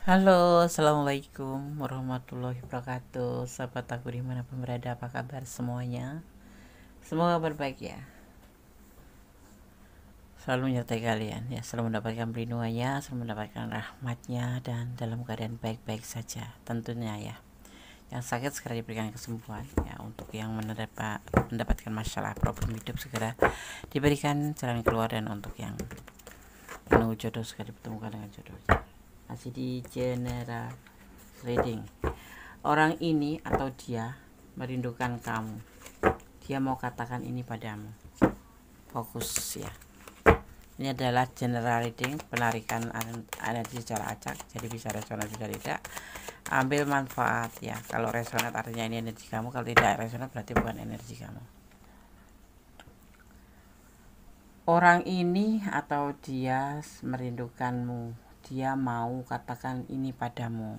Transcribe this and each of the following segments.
Halo, assalamualaikum warahmatullahi wabarakatuh. Sahabat aku dimanapun berada, apa kabar semuanya? Semoga berbaik ya. Selalu menyertai kalian ya, selalu mendapatkan perlindungannya, selalu mendapatkan rahmatnya, dan dalam keadaan baik-baik saja tentunya ya. Yang sakit segera diberikan kesembuhan ya, untuk yang mendapatkan masalah problem hidup segera diberikan jalan keluar, dan untuk yang menunggu jodoh segera dipertemukan dengan jodohnya. Masih di general reading. Orang ini atau dia merindukan kamu. Dia mau katakan ini padamu. Fokus ya. Ini adalah general reading, penarikan energi secara acak, jadi bisa resonat bisa tidak. Ambil manfaat ya. Kalau resonat artinya ini energi kamu, kalau tidak resonat berarti bukan energi kamu. Orang ini atau dia merindukanmu. Dia mau katakan ini padamu.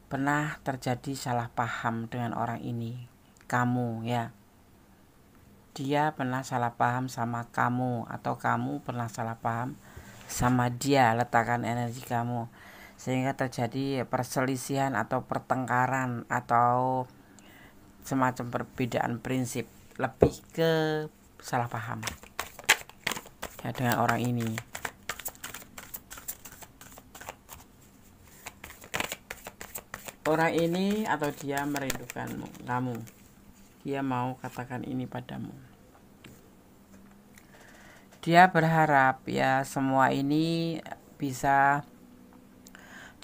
Pernah terjadi salah paham dengan orang ini, kamu ya. Dia pernah salah paham sama kamu, atau kamu pernah salah paham sama dia. Letakkan energi kamu sehingga terjadi perselisihan atau pertengkaran atau semacam perbedaan prinsip, lebih ke salah paham ya dengan orang ini. Orang ini atau dia merindukan kamu. Dia mau katakan ini padamu. Dia berharap ya semua ini bisa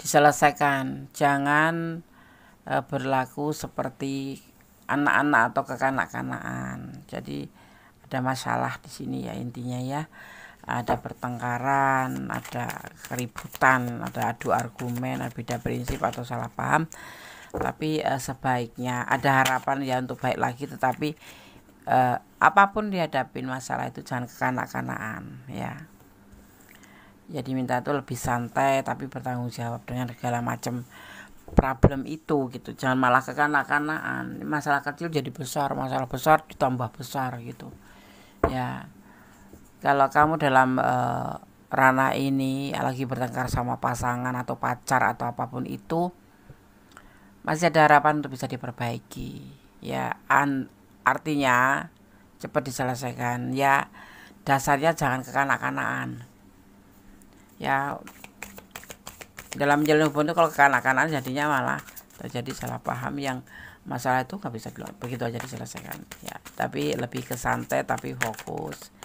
diselesaikan. Jangan berlaku seperti anak-anak atau kekanak-kanakan. Jadi ada masalah di sini ya intinya ya. Ada pertengkaran, ada keributan, ada adu argumen, ada beda prinsip atau salah paham. Tapi sebaiknya ada harapan ya untuk baik lagi, tetapi apapun dihadapin masalah itu jangan kekanak-kanakan ya. Jadi minta itu lebih santai tapi bertanggung jawab dengan segala macam problem itu gitu. Jangan malah kekanak-kanakan. Masalah kecil jadi besar, masalah besar ditambah besar gitu ya. Kalau kamu dalam ranah ini lagi bertengkar sama pasangan atau pacar atau apapun itu, masih ada harapan untuk bisa diperbaiki ya. Artinya cepat diselesaikan ya. Dasarnya jangan kekanak-kanakan ya. Dalam menjalin hubungan itu kalau kekanak-kanakan jadinya malah terjadi salah paham yang masalah itu gak bisa begitu aja diselesaikan ya. Tapi lebih ke santai tapi fokus.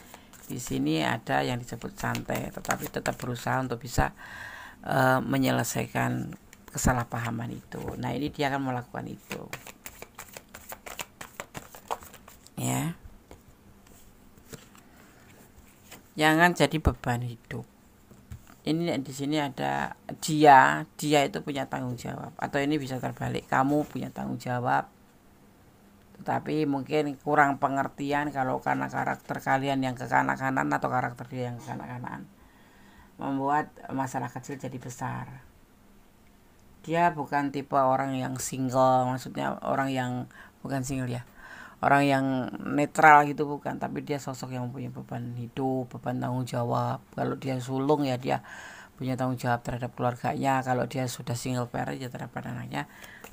Di sini ada yang disebut santai, tetapi tetap berusaha untuk bisa menyelesaikan kesalahpahaman itu. Nah ini dia akan melakukan itu, ya. Jangan jadi beban hidup. Ini di sini ada dia itu punya tanggung jawab, atau ini bisa terbalik, kamu punya tanggung jawab. Tapi mungkin kurang pengertian kalau karena karakter kalian yang kekanak-kanakan atau karakter dia yang kekanak-kanakan membuat masalah kecil jadi besar. Dia bukan tipe orang yang single, maksudnya orang yang bukan single ya, orang yang netral gitu bukan, tapi dia sosok yang punya beban hidup, beban tanggung jawab. Kalau dia sulung ya dia punya tanggung jawab terhadap keluarganya, kalau dia sudah single parent ya terhadap anaknya.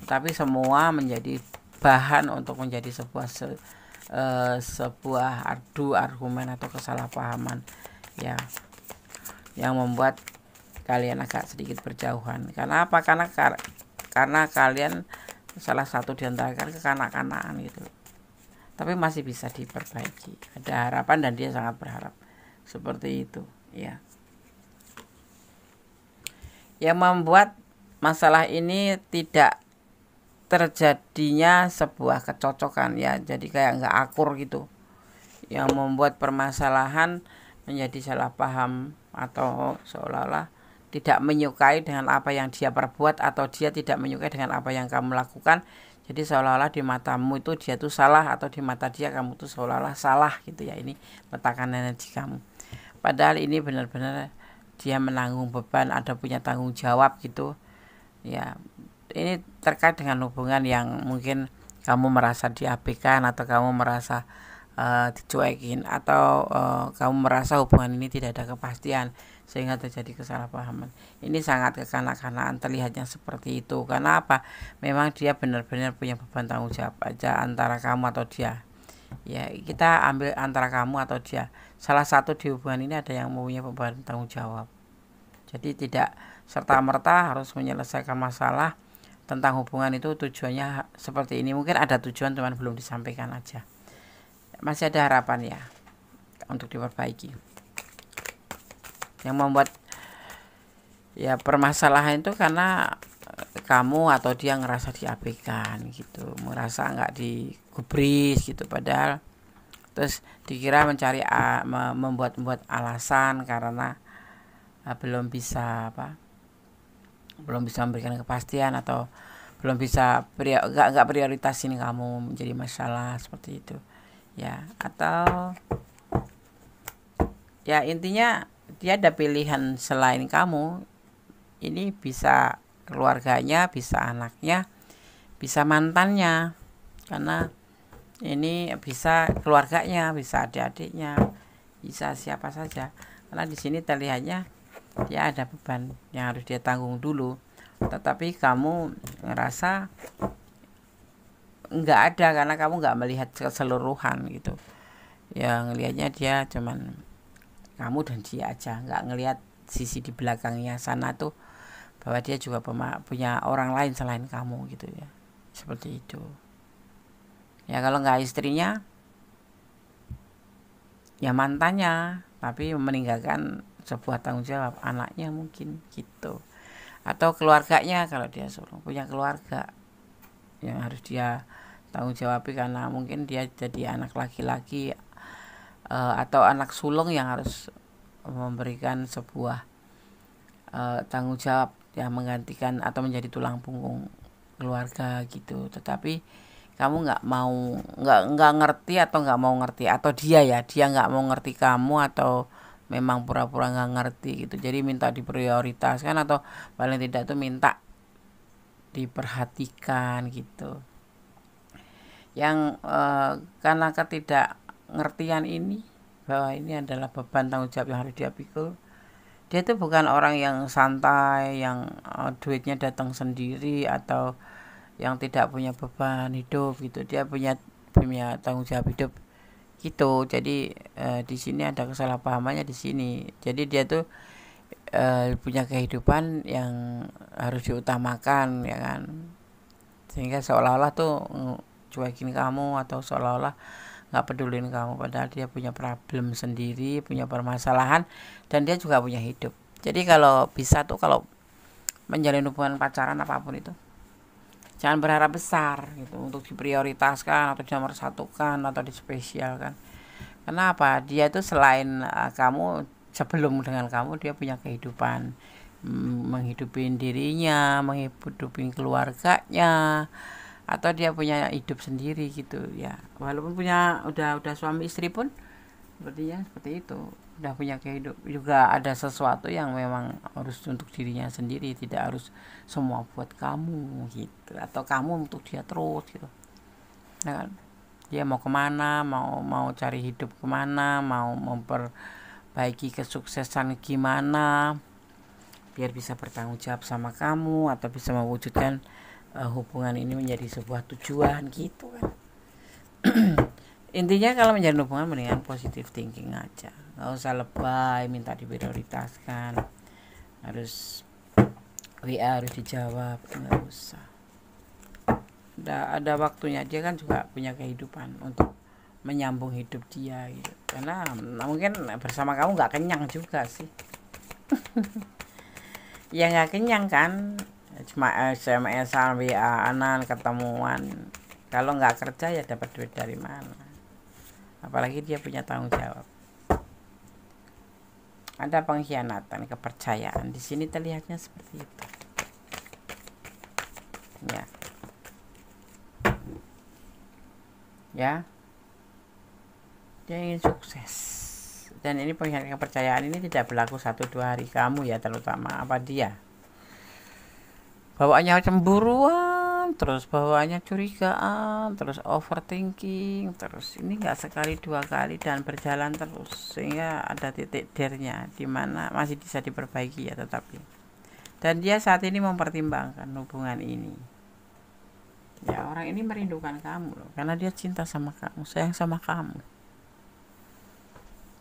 Tapi semua menjadi bahan untuk menjadi sebuah adu argumen atau kesalahpahaman ya, yang membuat kalian agak sedikit berjauhan. Karena apa? Karena kalian salah satu di antara kalian kekanak-kanakan gitu. Tapi masih bisa diperbaiki. Ada harapan dan dia sangat berharap seperti itu ya. Yang membuat masalah ini tidak terjadinya sebuah kecocokan ya, jadi kayak nggak akur gitu, yang membuat permasalahan menjadi salah paham atau seolah-olah tidak menyukai dengan apa yang dia perbuat, atau dia tidak menyukai dengan apa yang kamu lakukan. Jadi seolah-olah di matamu itu dia tuh salah, atau di mata dia kamu tuh seolah-olah salah gitu ya. Ini letakkan energi kamu, padahal ini benar-benar dia menanggung beban, ada punya tanggung jawab gitu ya. Ini terkait dengan hubungan yang mungkin kamu merasa diabaikan, atau kamu merasa dicuekin, atau kamu merasa hubungan ini tidak ada kepastian. sehingga terjadi kesalahpahaman. Ini sangat kekanak-kanakan, terlihatnya seperti itu. Karena apa? Memang dia benar-benar punya beban tanggung jawab aja antara kamu atau dia. Ya, kita ambil antara kamu atau dia. Salah satu di hubungan ini ada yang mempunyai beban tanggung jawab. Jadi tidak serta-merta harus menyelesaikan masalah tentang hubungan itu tujuannya seperti ini. Mungkin ada tujuan cuman belum disampaikan aja. Masih ada harapan ya untuk diperbaiki. Yang membuat ya permasalahan itu karena kamu atau dia ngerasa diabaikan gitu, merasa nggak digubris gitu, padahal terus dikira mencari membuat alasan karena belum bisa memberikan kepastian atau belum bisa nggak prioritasin kamu menjadi masalah seperti itu ya. Atau ya intinya dia ada pilihan selain kamu. Ini bisa keluarganya, bisa anaknya, bisa mantannya, karena ini bisa keluarganya, bisa adik-adiknya, bisa siapa saja. Karena di sini terlihatnya dia ada beban yang harus dia tanggung dulu, tetapi kamu ngerasa nggak ada karena kamu nggak melihat keseluruhan gitu. Yang ngelihatnya dia cuman kamu dan dia aja, nggak ngelihat sisi di belakangnya sana tuh, bahwa dia juga punya orang lain selain kamu gitu ya, seperti itu ya. Kalau nggak istrinya ya mantannya, tapi meninggalkan sebuah tanggung jawab anaknya mungkin gitu. Atau keluarganya, kalau dia punya keluarga yang harus dia tanggung jawab karena mungkin dia jadi anak laki-laki atau anak sulung yang harus memberikan sebuah tanggung jawab yang menggantikan atau menjadi tulang punggung keluarga gitu. Tetapi kamu nggak ngerti atau nggak mau ngerti, atau dia nggak mau ngerti kamu, atau memang pura-pura nggak ngerti gitu. Jadi minta diprioritaskan atau paling tidak tuh minta diperhatikan gitu. Yang karena ketidakngertian ini, bahwa ini adalah beban tanggung jawab yang harus dia pikul. Dia itu bukan orang yang santai, yang duitnya datang sendiri, atau yang tidak punya beban hidup gitu. Dia punya tanggung jawab hidup gitu. Jadi di sini ada kesalahpahamannya di sini. Jadi dia tuh punya kehidupan yang harus diutamakan ya kan. Sehingga seolah-olah tuh cuekin kamu atau seolah-olah nggak pedulin kamu, padahal dia punya problem sendiri, punya permasalahan, dan dia juga punya hidup. Jadi kalau bisa tuh, kalau menjalin hubungan pacaran apapun itu, jangan berharap besar gitu untuk diprioritaskan atau dinomor-satukan atau dispesialkan. Kenapa? Dia itu selain kamu, sebelum dengan kamu dia punya kehidupan, menghidupi dirinya, menghidupi keluarganya, atau dia punya hidup sendiri gitu ya. Walaupun udah suami istri pun sepertinya seperti itu, udah punya kehidupan juga, ada sesuatu yang memang harus untuk dirinya sendiri, tidak harus semua buat kamu gitu, atau kamu untuk dia terus gitu nah kan. Dia mau kemana, mau cari hidup kemana, mau memperbaiki kesuksesan gimana biar bisa bertanggung jawab sama kamu, atau bisa mewujudkan hubungan ini menjadi sebuah tujuan gitu kan. Intinya kalau menjalin hubungan mendingan positive thinking aja, nggak usah lebay minta diprioritaskan, harus WA harus dijawab, nggak usah. Ada waktunya, dia kan juga punya kehidupan untuk menyambung hidup dia gitu. Karena mungkin bersama kamu nggak kenyang juga sih. Ya nggak kenyang kan, cuma SMS-an, WA-an, ketemuan. Kalau nggak kerja ya dapat duit dari mana? Apalagi dia punya tanggung jawab. Ada pengkhianatan kepercayaan di sini, terlihatnya seperti itu. Ya, dia ingin sukses. Dan ini pengkhianatan kepercayaan ini tidak berlaku 1-2 hari, kamu ya terutama, apa dia bawaannya cemburuan terus, bawaannya curigaan, terus overthinking, terus ini nggak sekali dua kali dan berjalan terus, sehingga ada titik dernya di mana masih bisa diperbaiki ya tetapi. Dan dia saat ini mempertimbangkan hubungan ini. Ya, orang ini merindukan kamu loh, karena dia cinta sama kamu, sayang sama kamu.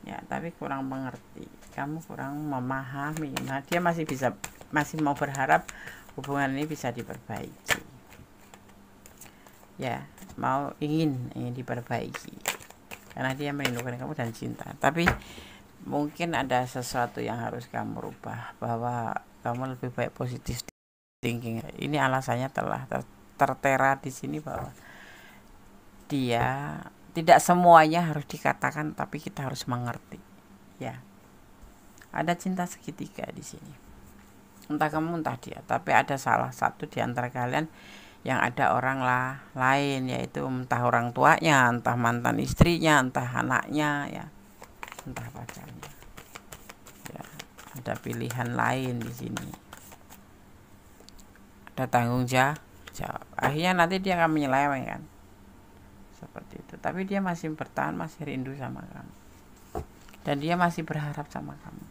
Ya, tapi kurang mengerti, kamu kurang memahami. Nah, dia masih mau berharap hubungan ini bisa diperbaiki. Ya, ingin diperbaiki karena dia merindukan kamu dan cinta. Tapi mungkin ada sesuatu yang harus kamu rubah, bahwa kamu lebih baik positif thinking. Ini alasannya telah tertera di sini, bahwa dia tidak semuanya harus dikatakan, tapi kita harus mengerti. Ya, ada cinta segitiga di sini. Entah kamu entah dia, tapi ada salah satu di antara kalian yang ada orang lain, yaitu entah orang tuanya, entah mantan istrinya, entah anaknya, ya, entah pacarnya. Ya, ada pilihan lain di sini. Ada tanggung jawab. Akhirnya nanti dia akan menyelewengkan. Seperti itu. Tapi dia masih bertahan, masih rindu sama kamu. Dan dia masih berharap sama kamu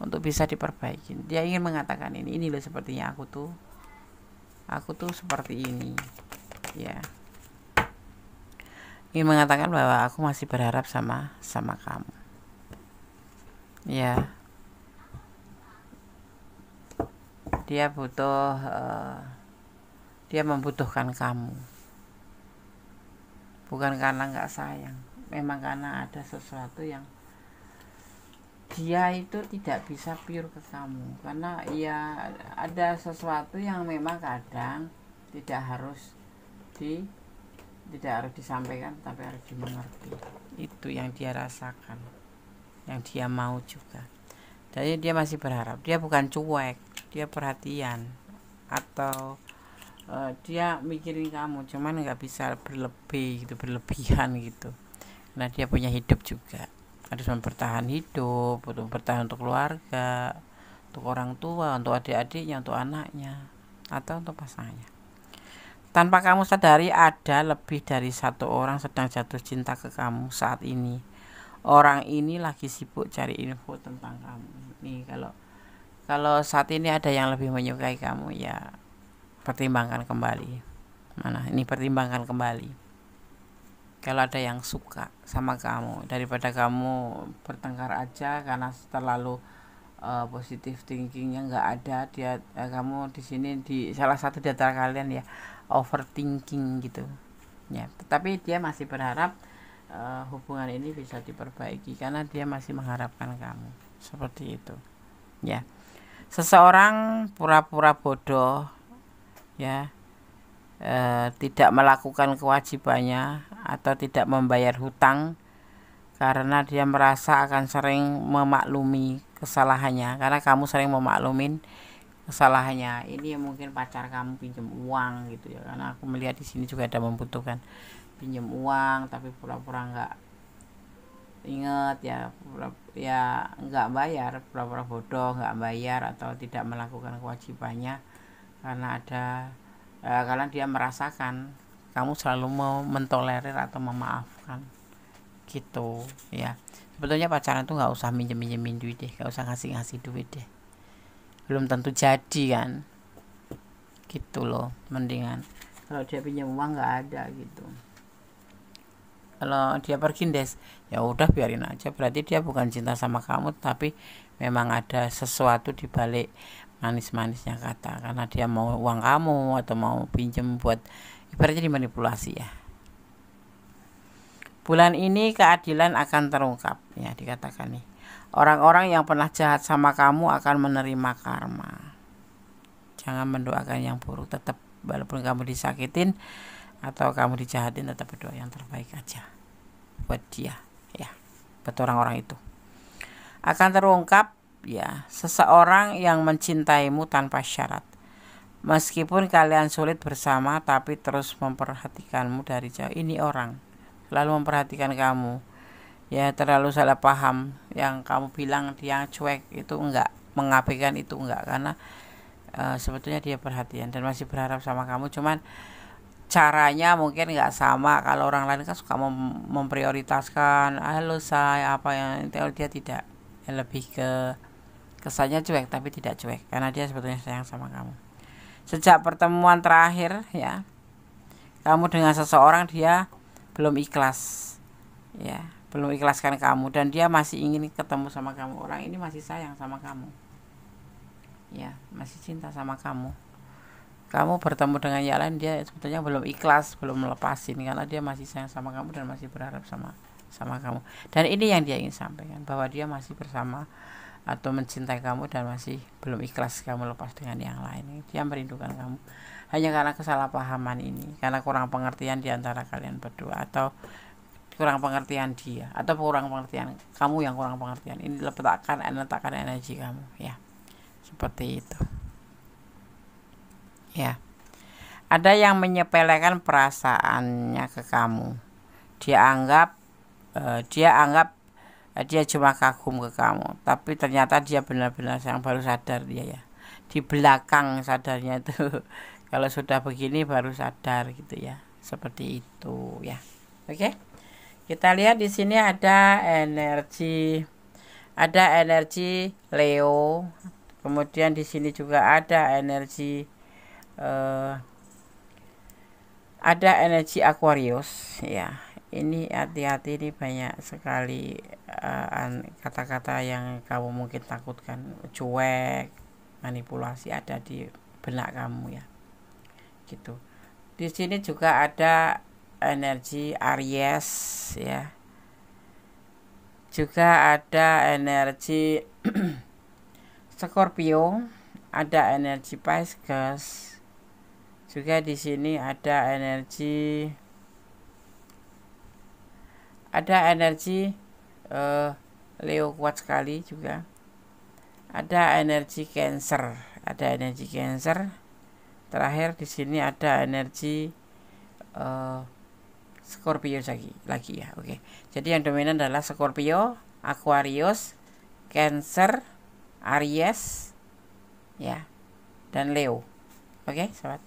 untuk bisa diperbaiki. Dia ingin mengatakan ini loh, sepertinya aku tuh seperti ini, ya, ingin mengatakan bahwa aku masih berharap sama kamu, ya. Dia dia membutuhkan kamu, bukan karena nggak sayang, memang karena ada sesuatu yang dia itu tidak bisa pure ke kamu, karena ya ada sesuatu yang memang kadang tidak harus disampaikan, tapi harus dimengerti. Itu yang dia rasakan, yang dia mau juga. Jadi dia masih berharap. Dia bukan cuek, dia perhatian, atau dia mikirin kamu, cuman nggak bisa berlebihan gitu. Nah, dia punya hidup juga, harus mempertahan hidup, untuk bertahan untuk keluarga, untuk orang tua, untuk adik-adiknya, untuk anaknya, atau untuk pasangannya. Tanpa kamu sadari, ada lebih dari satu orang sedang jatuh cinta ke kamu saat ini. Orang ini lagi sibuk cari info tentang kamu. Nih, kalau saat ini ada yang lebih menyukai kamu, ya pertimbangkan kembali. Mana? Ini pertimbangkan kembali. Kalau ada yang suka sama kamu, daripada kamu bertengkar aja karena terlalu positif thinkingnya nggak ada, kamu di sini, di salah satu di antara kalian ya overthinking gitu, ya. Tetapi dia masih berharap hubungan ini bisa diperbaiki karena dia masih mengharapkan kamu, seperti itu, ya. Seseorang pura-pura bodoh, ya, tidak melakukan kewajibannya atau tidak membayar hutang karena dia merasa akan sering memaklumi kesalahannya, karena kamu sering memaklumin kesalahannya. Ini mungkin pacar kamu pinjam uang gitu ya, karena aku melihat di sini juga ada membutuhkan pinjam uang, tapi pura-pura nggak ingat, ya nggak bayar, pura-pura bodoh nggak bayar atau tidak melakukan kewajibannya karena dia merasakan kamu selalu mau mentolerir atau memaafkan gitu, ya. Sebetulnya pacaran tuh nggak usah minjemin duit deh, nggak usah ngasih duit deh, belum tentu jadi kan, gitu loh. Mendingan kalau dia pinjam uang nggak ada gitu, kalau dia pergi des, ya udah biarin aja, berarti dia bukan cinta sama kamu, tapi memang ada sesuatu di balik manis-manisnya kata, karena dia mau uang kamu atau mau pinjam buat ibaratnya dimanipulasi, ya. Bulan ini keadilan akan terungkap, ya, dikatakan nih. Orang-orang yang pernah jahat sama kamu akan menerima karma. Jangan mendoakan yang buruk, tetap walaupun kamu disakitin atau kamu dijahatin, tetap berdoa yang terbaik aja buat dia, ya, buat orang-orang itu. Akan terungkap, ya, seseorang yang mencintaimu tanpa syarat. Meskipun kalian sulit bersama, tapi terus memperhatikanmu dari jauh. Ini orang selalu memperhatikan kamu, ya, terlalu salah paham. Yang kamu bilang dia cuek itu enggak, mengabaikan itu enggak, karena sebetulnya dia perhatian dan masih berharap sama kamu, cuman caranya mungkin nggak sama. Kalau orang lain kan suka memprioritaskan halo saya apa yang, kalau dia tidak, lebih ke kesannya cuek tapi tidak cuek, karena dia sebetulnya sayang sama kamu. Sejak pertemuan terakhir ya, kamu dengan seseorang, dia belum ikhlas ya, belum ikhlaskan kamu, dan dia masih ingin ketemu sama kamu. Orang ini masih sayang sama kamu ya, masih cinta sama kamu. Kamu bertemu dengan yang lain, dia sebetulnya belum ikhlas, belum melepasin, karena dia masih sayang sama kamu dan masih berharap sama kamu. Dan ini yang dia ingin sampaikan, bahwa dia masih bersama atau mencintai kamu dan masih belum ikhlas kamu lepas dengan yang lain. Dia merindukan kamu. Hanya karena kesalahpahaman ini, karena kurang pengertian di antara kalian berdua, atau kurang pengertian dia, atau kurang pengertian kamu yang kurang pengertian. Ini letakkan energi kamu ya, seperti itu ya. Ada yang menyepelekan perasaannya ke kamu. Dia anggap dia cuma kagum ke kamu, tapi ternyata dia benar-benar sayang. Baru sadar dia ya, di belakang sadarnya itu kalau sudah begini baru sadar gitu ya, seperti itu ya. Oke, kita lihat di sini ada energi Leo, kemudian di sini juga ada energi Aquarius ya. Ini hati-hati, ini banyak sekali kata-kata yang kamu mungkin takutkan, cuek, manipulasi, ada di benak kamu ya gitu. Di sini juga ada energi Aries ya, juga ada energi Scorpio, ada energi Pisces, juga di sini ada energi Leo kuat sekali juga. Ada energi Cancer, Terakhir di sini ada energi Scorpio lagi ya. Oke. Jadi yang dominan adalah Scorpio, Aquarius, Cancer, Aries ya, dan Leo. Oke, sobat.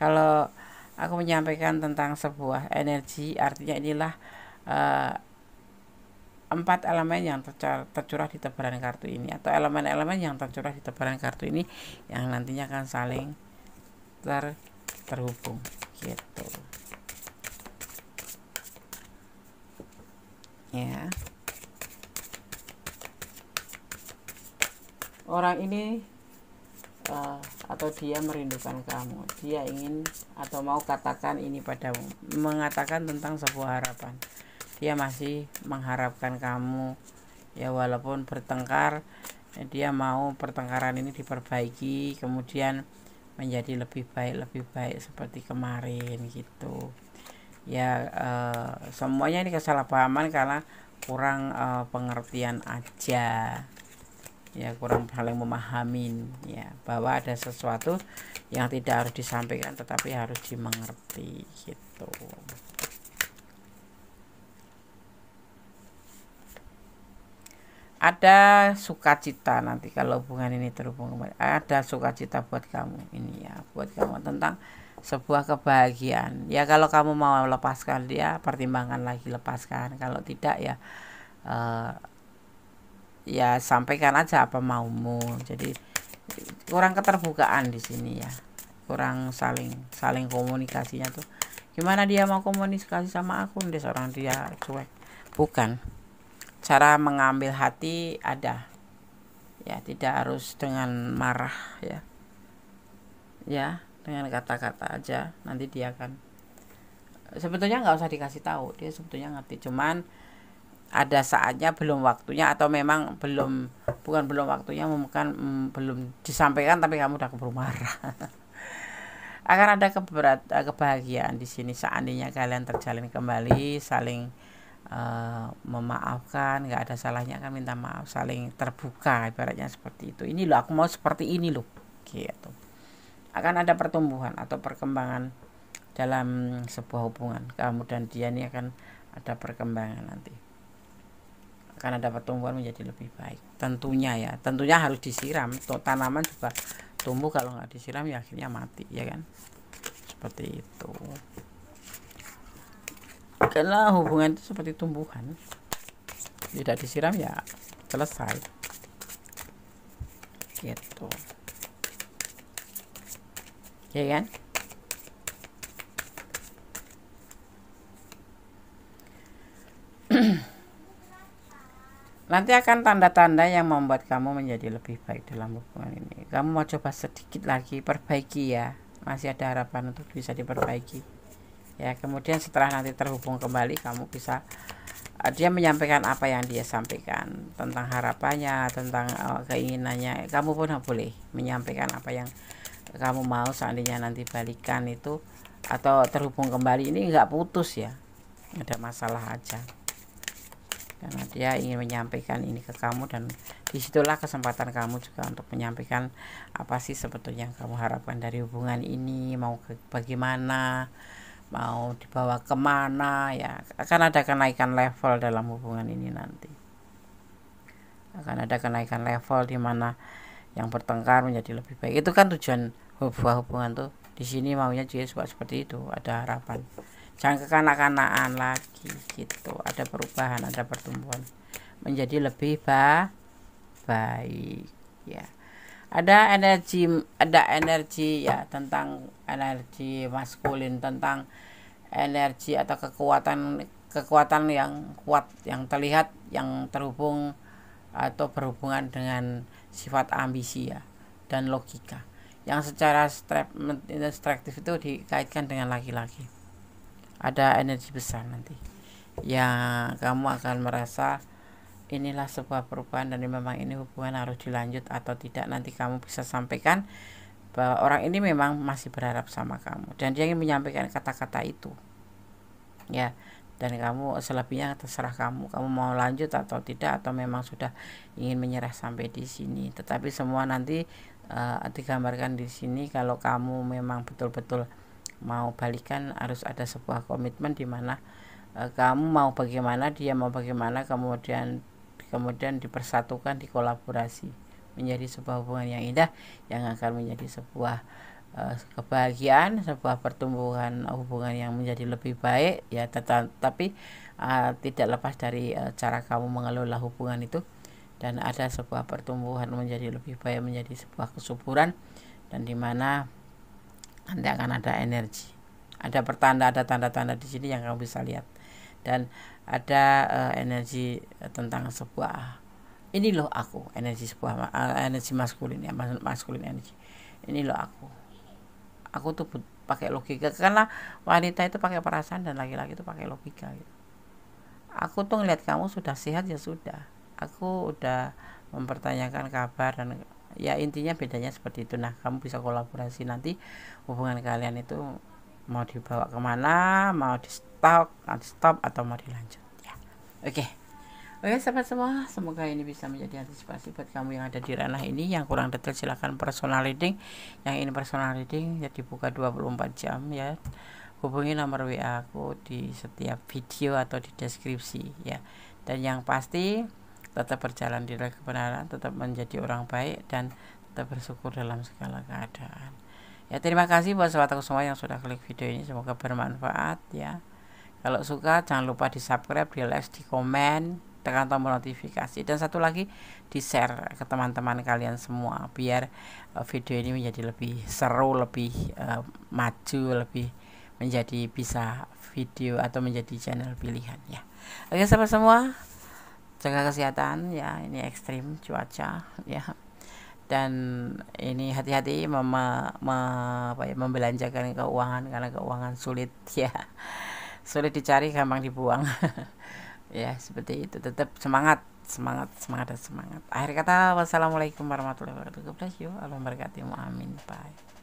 Kalau aku menyampaikan tentang sebuah energi, artinya inilah 4 elemen yang tercurah di tebaran kartu ini, atau elemen-elemen yang tercurah di tebaran kartu ini yang nantinya akan saling terhubung gitu ya. Orang ini atau dia merindukan kamu, dia ingin atau mau katakan ini padamu, mengatakan tentang sebuah harapan. Dia masih mengharapkan kamu ya, walaupun bertengkar, dia mau pertengkaran ini diperbaiki, kemudian menjadi lebih baik seperti kemarin gitu ya. Semuanya ini kesalahpahaman karena kurang pengertian aja ya, kurang saling memahamin ya, bahwa ada sesuatu yang tidak harus disampaikan tetapi harus dimengerti gitu. Ada sukacita nanti kalau hubungan ini terhubung kembali, ada sukacita buat kamu ini ya, buat kamu tentang sebuah kebahagiaan ya. Kalau kamu mau lepaskan dia, pertimbangkan lagi lepaskan. Kalau tidak ya ya sampaikan aja apa maumu. Jadi kurang keterbukaan di sini ya, kurang saling komunikasinya tuh. Gimana dia mau komunikasi sama aku, dia seorang dia cuek. Bukan, cara mengambil hati ada ya, tidak harus dengan marah ya, dengan kata-kata aja. Nanti dia akan, sebetulnya nggak usah dikasih tahu, dia sebetulnya ngerti, cuman ada saatnya, belum waktunya, atau memang bukan belum waktunya, bukan belum disampaikan tapi kamu udah keburu marah. Akan ada kebahagiaan di sini seandainya kalian terjalin kembali, saling memaafkan, nggak ada salahnya kan minta maaf, saling terbuka, ibaratnya seperti itu. Ini loh, aku mau seperti ini loh gitu. Akan ada pertumbuhan atau perkembangan dalam sebuah hubungan. Kamu dan dia ini akan ada perkembangan nanti. akan ada pertumbuhan menjadi lebih baik. Tentunya ya, tentunya harus disiram. Tanaman juga tumbuh kalau nggak disiram ya akhirnya mati, ya kan? Seperti itu. Karena hubungan itu seperti tumbuhan, tidak disiram ya selesai. Gitu. Ya kan? Nanti akan tanda-tanda yang membuat kamu menjadi lebih baik dalam hubungan ini. Kamu mau coba sedikit lagi perbaiki ya. Masih ada harapan untuk bisa diperbaiki. Ya, kemudian setelah nanti terhubung kembali, kamu bisa dia menyampaikan apa yang dia sampaikan tentang harapannya, tentang keinginannya. Kamu pun boleh menyampaikan apa yang kamu mau seandainya nanti balikan itu atau terhubung kembali. Ini nggak putus ya, ada masalah aja. Karena dia ingin menyampaikan ini ke kamu, dan disitulah kesempatan kamu juga untuk menyampaikan apa sih sebetulnya yang kamu harapkan dari hubungan ini, mau bagaimana, mau dibawa kemana. Ya, akan ada kenaikan level dalam hubungan ini nanti. Akan ada kenaikan level di mana yang bertengkar menjadi lebih baik. Itu kan tujuan hubungan tuh. Di sini maunya juga seperti itu, ada harapan. Jangan kekanak-kanakan lagi gitu. Ada perubahan, ada pertumbuhan menjadi lebih baik ya. Ada energi ya, tentang energi maskulin, tentang energi atau kekuatan yang kuat, yang terlihat, yang terhubung atau berhubungan dengan sifat ambisi ya dan logika, yang secara instruktif itu dikaitkan dengan laki-laki. Ada energi besar nanti yang kamu akan merasa inilah sebuah perubahan, dan memang ini hubungan harus dilanjut atau tidak. Nanti kamu bisa sampaikan bahwa orang ini memang masih berharap sama kamu dan dia ingin menyampaikan kata-kata itu ya, dan kamu selebihnya terserah kamu mau lanjut atau tidak, atau memang sudah ingin menyerah sampai di sini. Tetapi semua nanti digambarkan di sini. Kalau kamu memang betul-betul mau balikan, harus ada sebuah komitmen di mana kamu mau bagaimana, dia mau bagaimana, kemudian dipersatukan, dikolaborasi menjadi sebuah hubungan yang indah yang akan menjadi sebuah kebahagiaan, sebuah pertumbuhan hubungan yang menjadi lebih baik ya. Tapi tidak lepas dari cara kamu mengelola hubungan itu, dan ada sebuah pertumbuhan menjadi lebih baik, menjadi sebuah kesuburan, dan dimana nanti akan ada energi, ada tanda-tanda di sini yang kamu bisa lihat, dan ada energi tentang sebuah ini loh aku, energi sebuah energi maskulin ya, maskulin energi. Ini loh aku tuh pakai logika, karena wanita itu pakai perasaan dan laki-laki itu pakai logika gitu. Aku tuh ngeliat kamu sudah sehat ya sudah, aku udah mempertanyakan kabar, dan ya intinya bedanya seperti itu. Nah, kamu bisa kolaborasi nanti hubungan kalian itu mau dibawa kemana, mau di stop atau mau dilanjut ya. Oke, sahabat semua, semoga ini bisa menjadi antisipasi buat kamu yang ada di ranah ini. Yang kurang detail silahkan personal reading. Yang ini personal reading ya dibuka 24 jam ya. Hubungi nomor WA aku di setiap video atau di deskripsi ya. Dan yang pasti tetap berjalan di dalam kebenaran, tetap menjadi orang baik, dan tetap bersyukur dalam segala keadaan. Ya, terima kasih buat sahabatku semua yang sudah klik video ini, semoga bermanfaat ya. Kalau suka jangan lupa di subscribe, di like, di komen, tekan tombol notifikasi, dan satu lagi di share ke teman-teman kalian semua biar video ini menjadi lebih seru, lebih maju, lebih menjadi bisa video atau menjadi channel pilihan ya. Oke sahabat semua, jaga kesehatan ya, ini ekstrim cuaca ya, dan ini hati-hati membelanjakan keuangan, karena keuangan sulit ya, sulit dicari, gampang dibuang. Ya seperti itu. Tetap semangat. Akhir kata, wassalamualaikum warahmatullahi wabarakatuh. Allah memberkati. Amin. Bye.